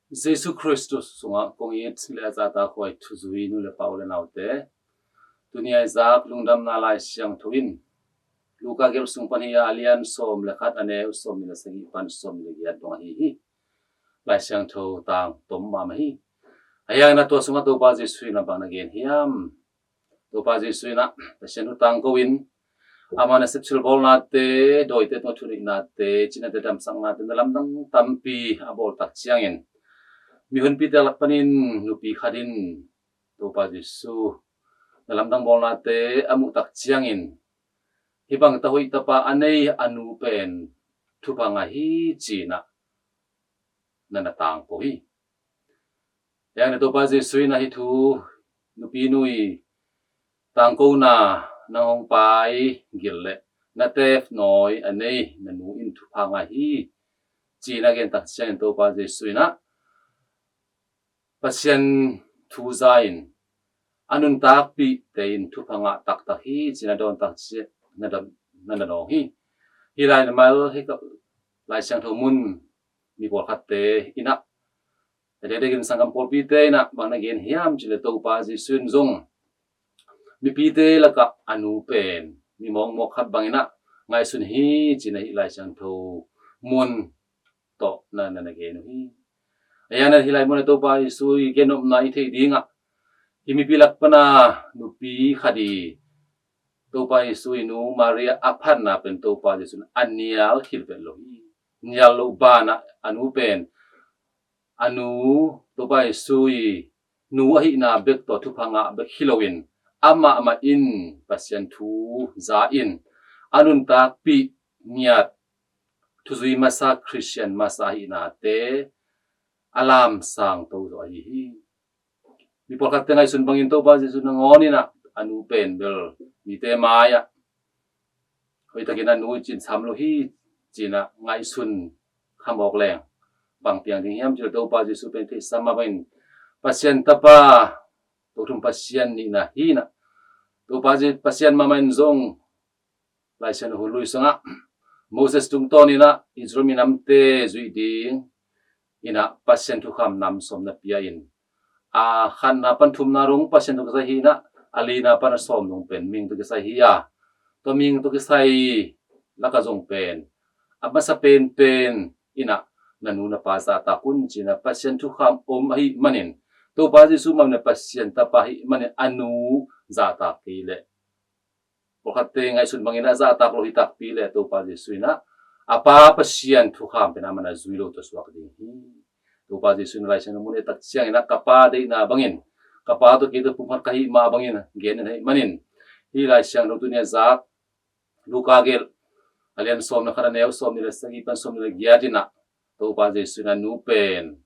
Jesus Christus sunga kongit le zata khoi thuzui nu le paule naute dunia zak lungdam na lai siang thuin luka gel sung pania alian som le khat ane som le sagi pan som le ya dong hi lai siang tho tang tom ma hi ayang na to sunga to ba Jesus na bang again hiam to ba Jesus na pasien tang ko win amana sepsul bol na te doite to thuri na te china te dam sang na te lam dang tampi abol tak chiangin mi hun pi te lak panin nupi khadin to pa Jesu dalam dang bol na te amu tak chiangin hibang ta hoi ta pa anei anu pen thu pa nga hi china nana tang po hi yang na to pa Jesu na hi thu nupi nui tang ko na na hong pai gille na tef noi anei na nu in thu pa nga hi china gen tak chiang to pa Jesu na pasien thu zain anun tak pi tein thu phanga tak tak hi china don tak chi na dam na no hi hi lai na mal hi ka lai sang tho mun mi bol khat te ina de de gin sangam pol pi te na bang na gen hiam chile to pa ji sun zong mi pi te la ka anu pen mi mong mo khat bang ina ngai sun hi china hi lai sang tho mun to na gen hi ayana hilai mo na to pa Jesu genom na i thei dinga himi pilak pana nupi khadi to pa Jesu nu Maria aphan na pen to pa Jesu anial hilvel lo nial lo bana anu pen anu to pa Jesu nu hi na bek to thu phanga bek hilowin ama in pasien thu za in anun tak pi niat thuzui masa Christian masa hi na te alam sang to zo hi mi polkat te ngai sun bangin to ba Jesu na ngoni na anu pen bel mi te maya hoi takina nu chin samlo hi china ngai sun khamok leng bang piang ding hiam jil to ba Jesu pen te sama bain pasien tapa to thum pasien ni na hi na to ba je pasien mamain zong lai sen hu lui sanga Moses tung to ni na Israel minam te zui ding ina pasien thu kham nam som na pia in khan na pan thum na rong pasien to sa hi na ali na pan som nong pen ming to sa hi ya to ming to sa hi la ka jong pen aba sa pen ina nanu na pa sa ta kun china pasien thu kham om hi manin to pa Jesu mam na pasien ta pa hi manin anu za ta ki le pakhat te ngai sun bangina za ta lo hi tak pi le to pa Jesu na apa pasien thu kham pe na mana zui lo to swak ding hi to pa Jesu na lai sang mun e tak chiang ina kapa de na bangin kapa to ki to pumhat kahi ma bangin gen nei manin hi lai sang no tu ne zak luka gel alian som na khara neu som ni le sagi pan som ni le giatina to pa Jesu na nu pen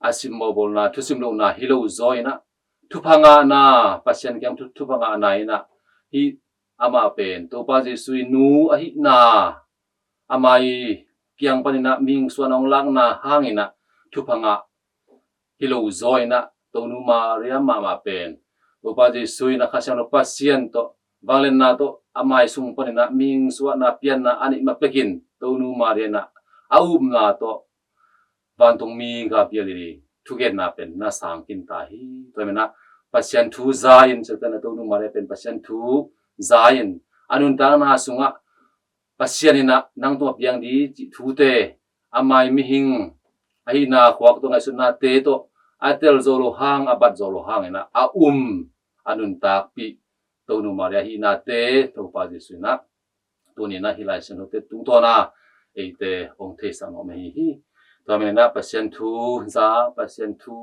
asim mo bol na thusim lo na hilo zoi na thu phanga na pasien kyam thu phanga na ina hi ama pen to pa Jesu nu a hi na amai kiang panina ming suanong lang na hangina thu phanga hilo zoi na to nu Maria mama pen to pa Jesu na khasang no pasien to banglen na to amai sung panina ming suana pian na ani mapekin to nu Maria na aum na to bantong mi ga piali thuget na pen na sang kin ta hi to mena pasien thu zain chata to nu Maria pen pasien thu zain anun ta na sunga pasien ina nang to piang di thu te amai mi hing ai na khwak to ngai sun na te to atel zolo hang abat zolo hang ina anun tak pi to nu Maria hi na te to pa Jesu na to ni na hilai sen te tung to na e te ong the sang me hi to me na pasien thu za pasien thu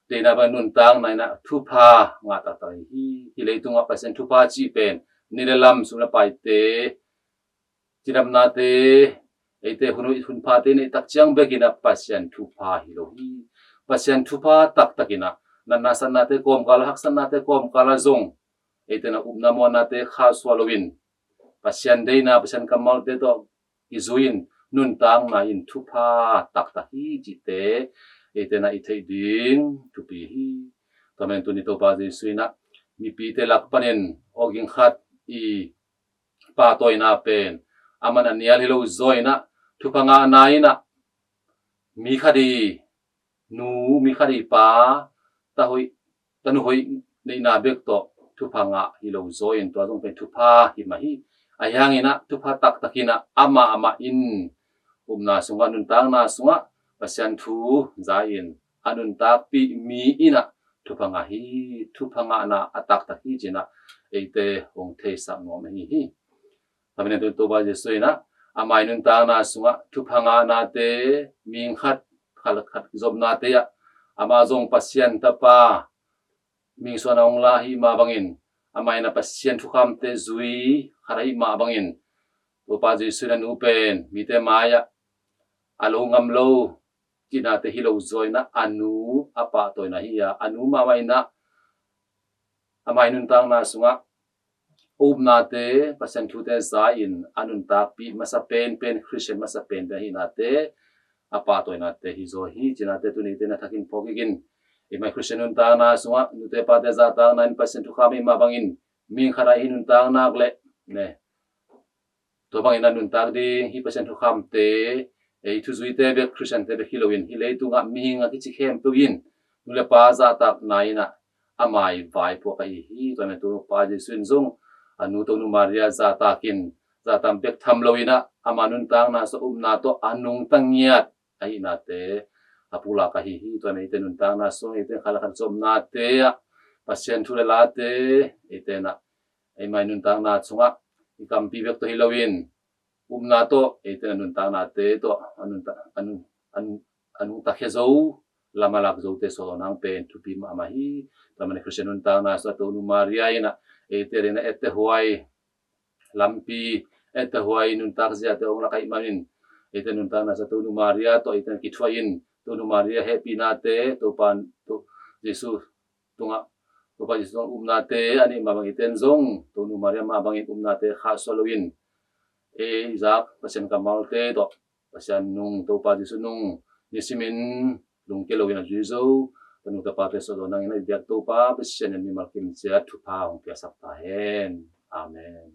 te na ba nun tang nai na thu pha nga ta ta hi le tunga pasien thu pha chi pen ni le lam su na pai te chiram na te ete hun pha te ni tak chiang begina pasien thu pha hi lo hi pasien thu pha tak takina na san na te kom kala hak san na te kom kala zong ete na na mo na te kha swalowin pasien de na pasien kamal te to izuin nun tang na in thu pha tak tak hi ji te ete na i thei ding thu pi hi tamen tu ni to pa Jesu na mi pi te lak panen oging khat i pa toy na pen aman anial hilo zoi na thu phanga na ina mi khadi nu mi khari pa ta hoi tanu hoi nei na bek to thu phanga hi lo zoin to jong pe thu pha hi ma hi ayangina thu pha tak takina ama in umna sunga nun tang na sunga pasian thu zain anun tak pi mi ina thu phanga na atak tak hi jina eite hong the sa no me hi tamine to ba je soina amai nun tang na sunga thu phanga na te ming khat khat zob na te ya amazong pasian tapa ming so na ong la hi ma bangin amai na pasian thu kham te zui kharai ma bangin to pa je soina nu pen mi te maya alo ngam lo kina te hilo zoina anu apa toina hi ya anu ma mai na amai nun tang na sunga na te pasian thu te za in anun ta pi masa pen Christian masa pen te hi na te apa toina te hi zo hi china te tu ni te na thakin pogigin mai Christian nun ta na sunga nu te pa te za ta 9% thu khami ma bangin ming khara hi nun ta nak le ne to bangin nun ta di hi percent thu kham te ei thu zui te be Christian te be hilowin hi le tu nga mi nga ki chi khem tu in nu le pa za tak nai na amai vai po kai hi to na tu pa ji swin zong anu to nu Maria za takin za tam bek tham loina amanun tang na so na to anung tangiat ai na te apula ka hi to na ite nun tang na so ite khala khan som na te pasien thu le la te ite na ai mai nun tang na chunga ikam pi bek to hilowin na to ite nun tang na te to anu ta khezo lama lak zo te so nang pen thu pi ma hi tamane Christian nun tang na so to nu Maria ina ite rena ete huai lampi ete huai nun tak zia te ong la kai manin ite nun tang na sa to nu Maria to ite ki thwain to nu Maria happy na te to pan to Jesu tunga to pa Jesu na te ani ma bang iten zong to nu Maria ma bang na te kha soloin izak pasien kamal te to pasien nung to pa Jesu nung nisimin lung kelowin a Jesu tanu ta pa te so nang ina biak to pa pasien ni malkim sia thu pa ong pia sak ta hen amen